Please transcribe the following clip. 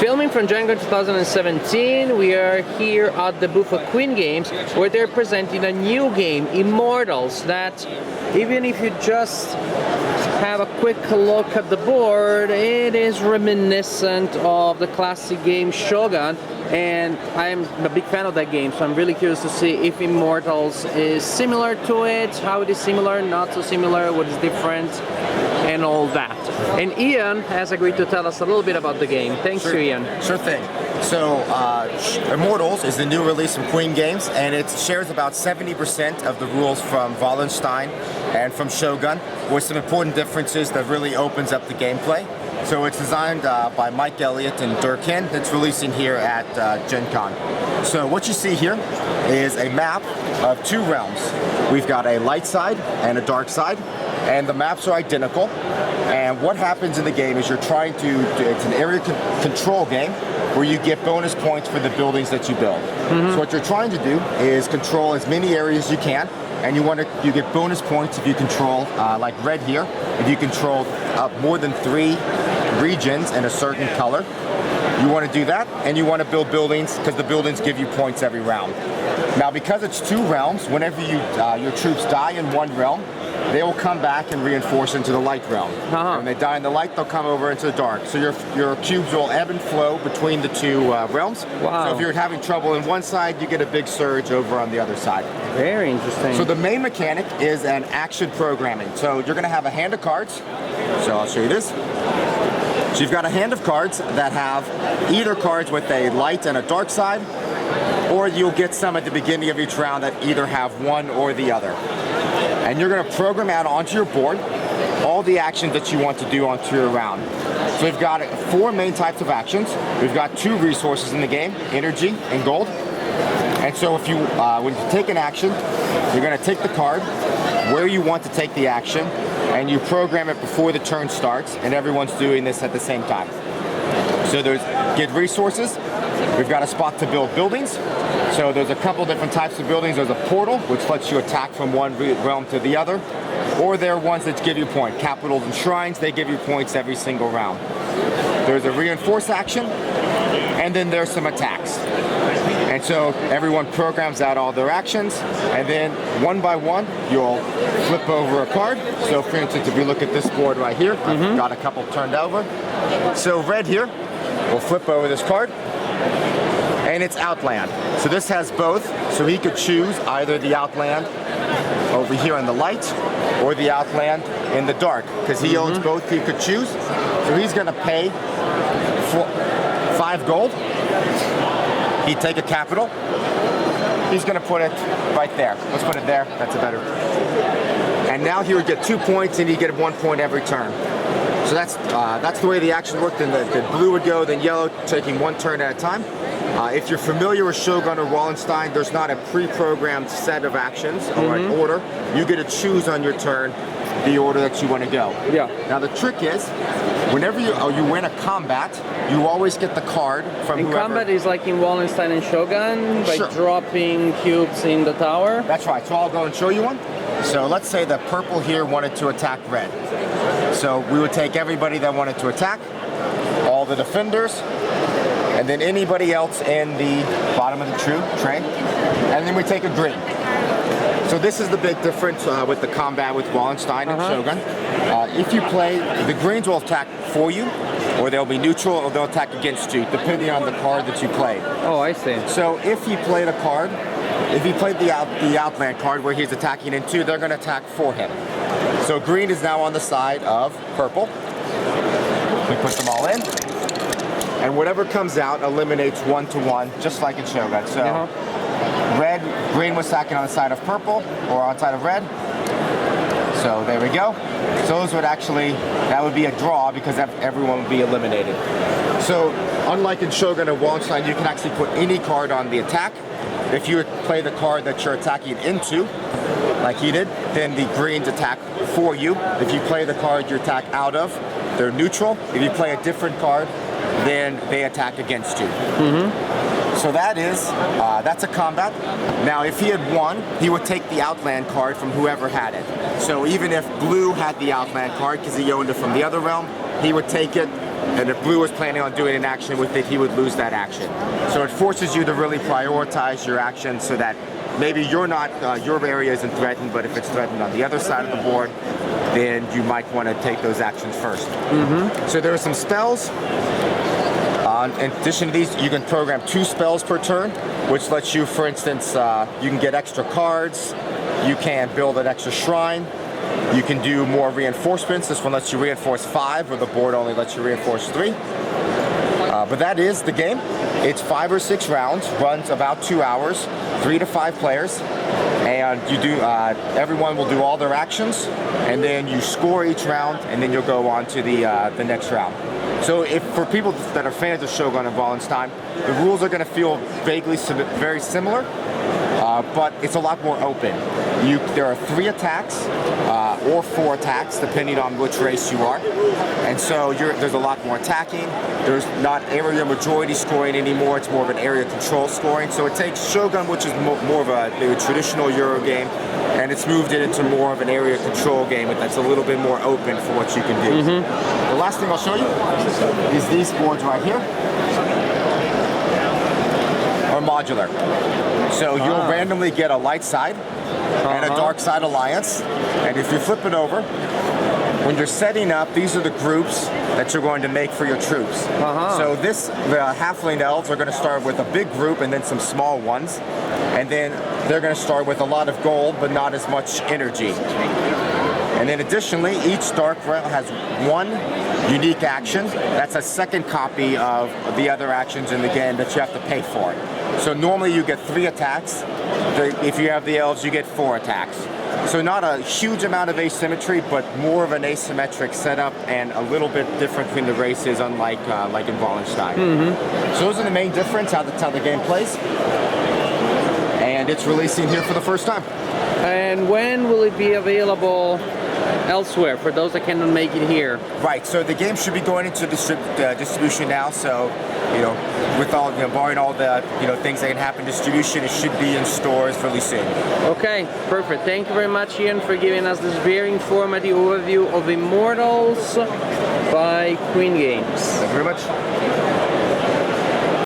Filming from Gen Con 2017, we are here at the booth of Queen Games, where they're presenting a new game, Immortals, that even if you just have a quick look at the board, it is reminiscent of the classic game Shogun, and I'm a big fan of that game, so I'm really curious to see if Immortals is similar to it, how it is similar, not so similar, what is different, and all that. And Ian has agreed to tell us a little bit about the game. Thanks to Ian. Sure thing. So, Immortals is the new release from Queen Games, and it shares about 70% of the rules from Wallenstein and from Shogun, with some important differences that really opens up the gameplay. So it's designed by Mike Elliott and Durkin. It's releasing here at Gen Con. So what you see here is a map of two realms. We've got a light side and a dark side, and the maps are identical. And what happens in the game is you're trying to, it's an area control game where you get bonus points for the buildings that you build. So what you're trying to do is control as many areas as you can, and you get bonus points if you control, like red here, if you control more than 3 regions in a certain color. You want to do that, and you want to build buildings because the buildings give you points every round. Now, because it's 2 realms, whenever your troops die in one realm, they will come back and reinforce into the light realm. When they die in the light, they'll come over into the dark. So your cubes will ebb and flow between the 2 realms. Wow. So if you're having trouble in one side, you get a big surge over on the other side. Very interesting. So the main mechanic is an action programming. So you're going to have a hand of cards. So I'll show you this. So you've got a hand of cards that have either cards with a light and a dark side, or you'll get some at the beginning of each round that either have one or the other. And you're going to program out onto your board all the actions that you want to do onto your round. So we've got 4 main types of actions. We've got 2 resources in the game, energy and gold. And so if you, when you take an action, you're going to take the card where you want to take the action, and you program it before the turn starts, and everyone's doing this at the same time. So there's get resources. We've got a spot to build buildings. So there's a couple different types of buildings. There's a portal, which lets you attack from one realm to the other. Or there are ones that give you points. Capitals and shrines, they give you points every single round. There's a reinforce action, and then there's some attacks. And so everyone programs out all their actions, and then one by one, you'll flip over a card. So for instance, if you look at this board right here, I've got a couple turned over. So red here, we'll flip over this card, and it's Outland. So this has both, so he could choose either the Outland over here in the light, or the Outland in the dark, because he owns both, he could choose. So he's gonna pay 5 gold. He'd take a capital. He's gonna put it right there. Let's put it there, that's a better. And now he would get 2 points, and he'd get 1 point every turn. So that's the way the action worked. And the blue would go, then yellow, taking 1 turn at a time. If you're familiar with Shogun or Wallenstein, there's not a pre-programmed set of actions or an order. You get to choose on your turn the order that you want to go. Yeah. Now the trick is, whenever you win a combat, you always get the card from and whoever. Combat is like in Wallenstein and Shogun, by dropping cubes in the tower? That's right, so I'll go and show you one. So let's say that purple here wanted to attack red. So we would take everybody that wanted to attack, all the defenders, and then anybody else in the bottom of the tray, and then we take a green. So this is the big difference with the combat with Wallenstein and Shogun. If you play, the greens will attack for you, or they'll be neutral, or they'll attack against you, depending on the card that you played. Oh, I see. So if he played a card, if he played the Outland card where he's attacking into, they're going to attack for him. So green is now on the side of purple. We put them all in. And whatever comes out eliminates 1-to-1, just like in Shogun. So green was attacking on the side of purple, or on the side of red. So there we go. So those would actually, that would be a draw because everyone would be eliminated. So unlike in Shogun or Wallenstein, you can actually put any card on the attack. If you play the card that you're attacking into, like he did, then the greens attack for you. If you play the card you attack out of, they're neutral. If you play a different card, then they attack against you. So that's a combat. Now, if he had won, he would take the Outland card from whoever had it. So even if blue had the Outland card because he owned it from the other realm, he would take it and if blue was planning on doing an action with it, he would lose that action. So it forces you to really prioritize your actions so that maybe you're not, your area isn't threatened, but if it's threatened on the other side of the board, then you might want to take those actions first. So there are some spells. In addition to these, you can program 2 spells per turn, which lets you, for instance, you can get extra cards, you can build an extra shrine, you can do more reinforcements. This one lets you reinforce 5, where the board only lets you reinforce 3. But that is the game. It's 5 or 6 rounds, runs about 2 hours, 3 to 5 players, and you do. Everyone will do all their actions, and then you score each round, and then you'll go on to the next round. So if for people that are fans of Shogun and Wallenstein, the rules are going to feel vaguely very similar, but it's a lot more open. There are 3 attacks or 4 attacks, depending on which race you are. And so there's a lot more attacking. There's not area majority scoring anymore. It's more of an area control scoring. So it takes Shogun, which is more of a traditional Euro game, and it's moved it into more of an area control game that's a little bit more open for what you can do. The last thing I'll show you is these boards right here are modular. So you'll randomly get a light side and a dark side alliance, and if you flip it over, when you're setting up, these are the groups that you're going to make for your troops. So the halfling elves are going to start with a big group and then some small ones, and then they're going to start with a lot of gold but not as much energy. And then additionally, each dark realm has 1 unique action. That's a second copy of the other actions in the game that you have to pay for. So normally you get 3 attacks. If you have the elves, you get 4 attacks. So not a huge amount of asymmetry, but more of an asymmetric setup and a little bit different between the races, unlike like in Wallenstein. So those are the main difference, how the game plays. And it's releasing here for the first time. And when will it be available elsewhere for those that cannot make it here? Right, so the game should be going into distribution now, so with all, barring all the things that can happen distribution, it should be in stores really soon. Okay, perfect. Thank you very much, Ian, for giving us this very informative overview of Immortals by Queen Games. Thank you very much.